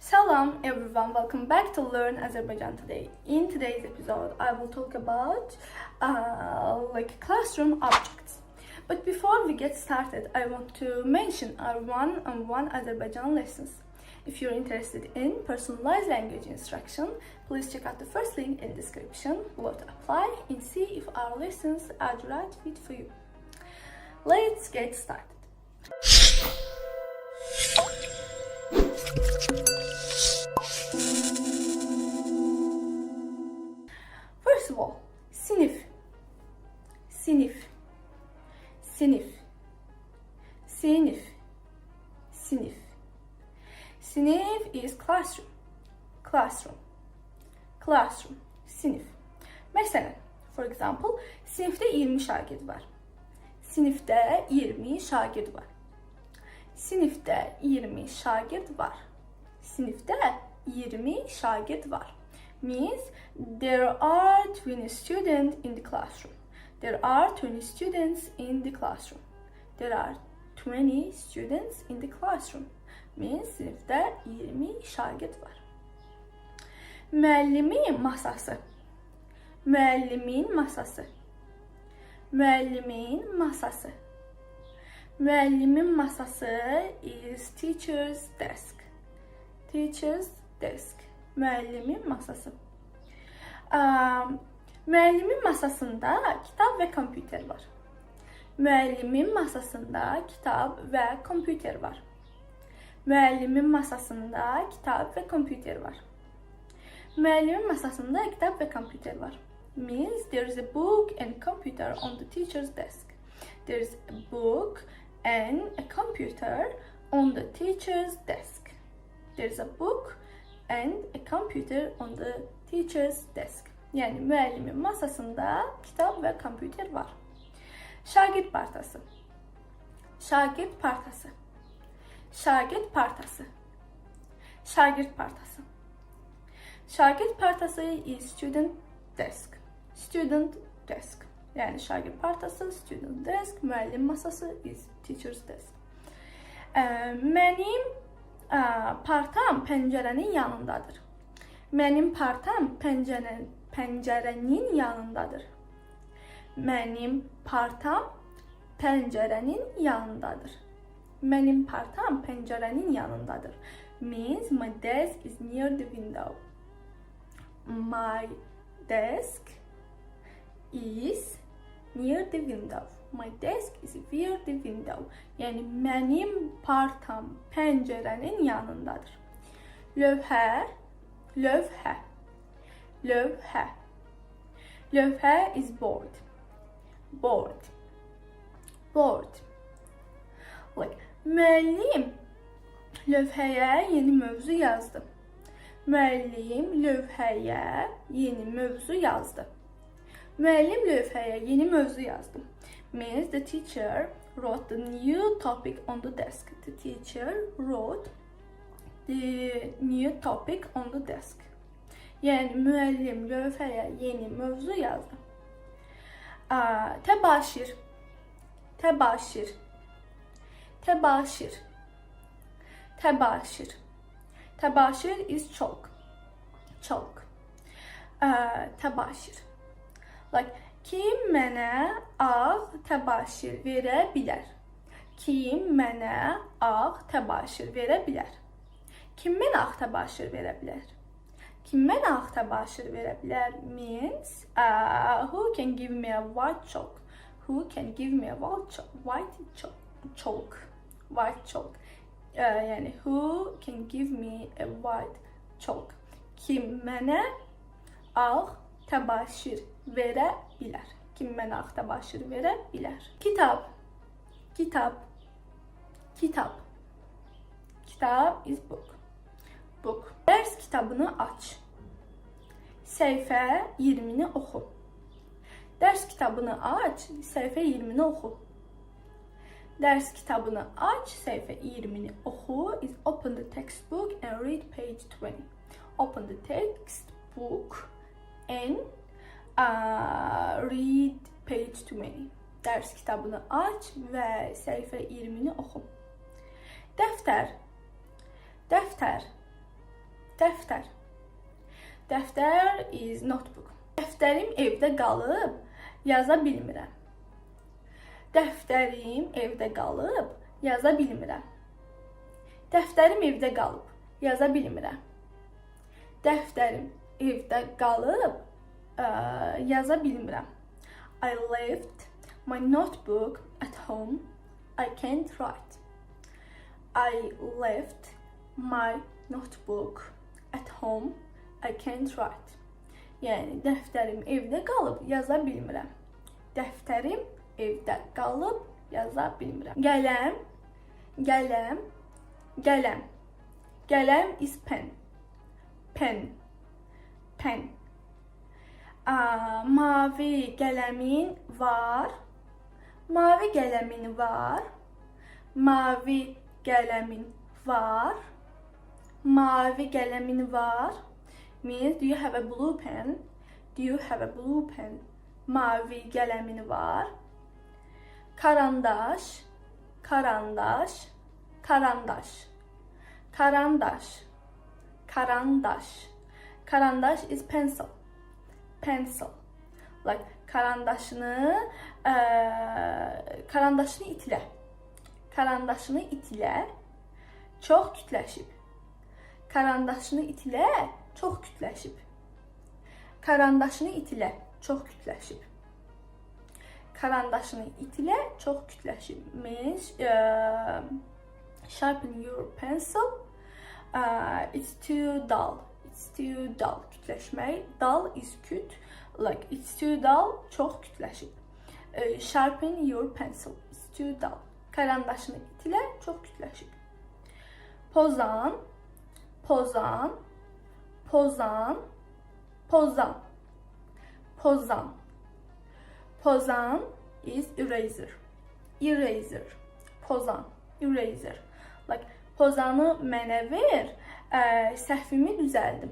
Salam everyone, welcome back to Learn Azerbaijan today. In today's episode, I will talk about classroom objects. But before we get started, I want to mention our one-on-one Azerbaijan lessons. If you're interested in personalized language instruction, please check out the first link in the description below to apply and see if our lessons are the right fit for you. Let's get started. First of all, sinif, sinif, sinif, sinif, sinif. Sinif is classroom, classroom, classroom, sinif. Mesela, for example, sinifte 20 şagird var. Sinifte 20 şagird var. Sinifte 20 şagird var. Sinifte 20 şagird var. Means there are 20 students in the classroom. There are 20 students in the classroom. There are 20 students in the classroom. Means sinifte 20 şagird var. Müəllimin masası. Müəllimin masası. Müəllimin masası. Müəllimin masası is teacher's desk. Teacher's desk. Müəllimin masası. Müəllimin masasında kitab və kompüter var. Müəllimin masasında kitab və kompüter var. Müəllimin masasında kitab və kompüter var. Müəllimin masasında kitab və kompüter var. Means there is a book and computer on the teacher's desk. There is a book and a computer on the teacher's desk. There is a book and a computer on the teacher's desk. Yani müəllimin masasında kitab və kompüter var. Şagird partası. Şagird partası. Şagird partası. Şagird partası. Şagird partası is student desk. Student desk. Yani şagird partası, student desk, müəllim masası is teacher's desk. Mənim partam pəncərənin yanındadır. Mənim partam pəncərənin yanındadır. Mənim partam pəncərənin yanındadır. Mənim partam pəncərənin yanındadır. Means my desk is near the window. My desk is near the window. My desk is near the window. Yəni mənim partam pəncərənin yanındadır. Lövhə, lövhə, lövhə. Lövhə is board. Board. Board. Müəllim lövhəyə yeni mövzu yazdı. Müəllim lövhəyə yeni mövzu yazdı. Müəllim lövhəyə yeni mövzu yazdı. Means the teacher wrote the new topic on the desk. The teacher wrote the new topic on the desk. Yəni müəllim lövhəyə yeni mövzu yazdı. Təbaşir. Təbaşir. Təbaşir. Təbaşir. Təbaşir is chalk. Chalk. Təbaşir. Kim mənə ağ təbaşir verə bilər? Kim mənə ağ təbaşir verə bilər? Kim mənə ağ təbaşir verə bilər? Kim mənə ağ təbaşir verə bilər means who can give me a white chalk? Who can give me a white chalk? White chalk. Yəni who can give me a white chalk? Kim mənə ağ təbaşir verə bilər. Kim mənə ağ təbaşir verə bilər. Kitab. Kitab. Kitab. Kitab is book. Book. Dərs kitabını aç. Səhifə 20-ni oxu. Dərs kitabını aç, səhifə 20-ni oxu. Dərs kitabını aç, səhifə 20-ni oxu is open the textbook and read page 20. Open the textbook and read page 20. Dərs kitabını aç və səhifə 20-ni oxu. Dəftər. Dəftər. Dəftər. Dəftər is notebook. Dəftərim evdə qalıb, yaza bilmirəm. Dəftərim evdə qalıb, yaza bilmirəm. Dəftərim evdə qalıb, yaza bilmirəm. Dəftərim evdə qalıb, yaza bilmirəm. I left my notebook at home. I can't write. I left my notebook at home. I can't write. Yəni dəftərim evdə qalıb, yaza bilmirəm. Dəftərim evdə qalıb, yaza bilmirəm. Qələm, qələm, qələm. Qələm is pen. Pen, pen. Mavi qələmin var. Mavi qələmin var. Mavi qələmin var. Mavi qələmin var. Means, do you have a blue pen? Do you have a blue pen? Mavi qələmin var. Karandaş, karandaş, karandaş. Karandaş, karandaş. Karandaş is pencil. Pencil. Like karandaşını itilə. Karandaşını itilə. Çox kütləşib. Karandaşını itilə. Çox kütləşib. Karandaşını itilə. Çox kütləşib. Karandaşını itilə. Çox kütləşib. Means sharpen your pencil. It's too dull. It's too dull. Kütləşmək. Dull is küt. Like it's too dull. Çox kütləşib. Sharpen your pencil. It's too dull. Karandaşını itilə. Çox kütləşib. Pozan. Pozan. Pozan. Pozan. Pozan. Pozan is eraser. Eraser. Pozan. Eraser. Like pozanı mənə ver, səhvimi düzəldim.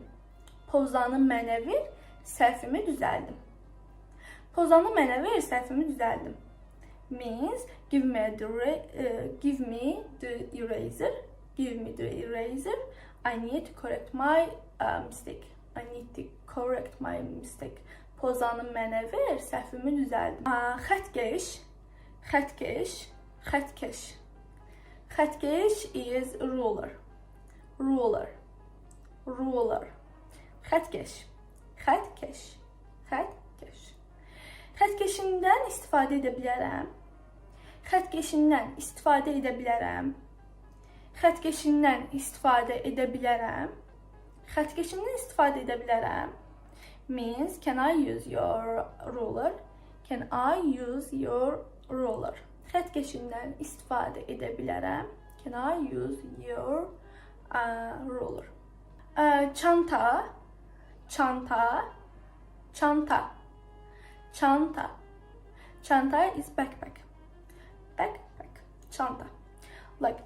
Pozanı mənə ver, səhvimi düzəldim. Pozanı mənə ver, səhvimi düzəldim. Means give me the eraser. Give me the eraser. I need to correct my mistake. I need to correct my mistake. Pozanı mənə ver, səhvimi düzəldim. Xəttkeş. Xəttkeş. Xəttkeş. Xəttkeş is ruler. Ruler. Ruler. Xəttkeş. Xəttkeş. Xəttkeş. Xəttkeşindən istifadə edə bilərəm. Xəttkeşindən istifadə edə bilərəm. Xəttkeşindən istifadə edə bilərəm. Xəttkeşindən istifadə edə bilərəm. Means, can I use your ruler? Can I use your ruler? Xəttkeşindən istifadə edə bilərəm. Can I use your ruler? Çanta. Çanta. Çanta. Çanta. Çanta is backpack. Backpack. Çanta. Like,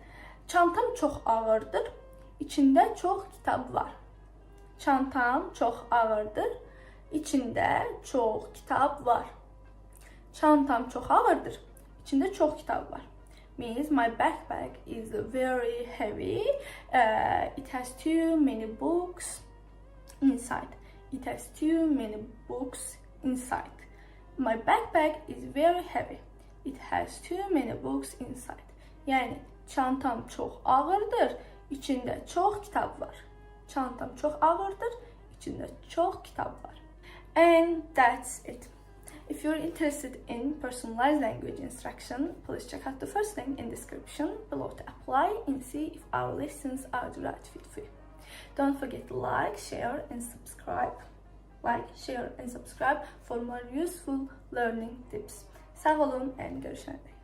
çantam çox ağırdır. İçində çox kitab var. Çantam çox ağırdır. İçində çox kitab var. Çantam çox ağırdır. İçində çox kitab var. Means my backpack is very heavy. It has too many books inside. It has too many books inside. My backpack is very heavy. It has too many books inside. Yəni çantam çox ağırdır. İçində çox kitab var. Çantam çox ağırdır. İçində çox kitab var. And that's it. If you're interested in personalized language instruction, please check out the first link in description below to apply and see if our lessons are the right fit for you. Don't forget to like, share and subscribe. Like, share and subscribe for more useful learning tips. Sağ olun and görüşene dek.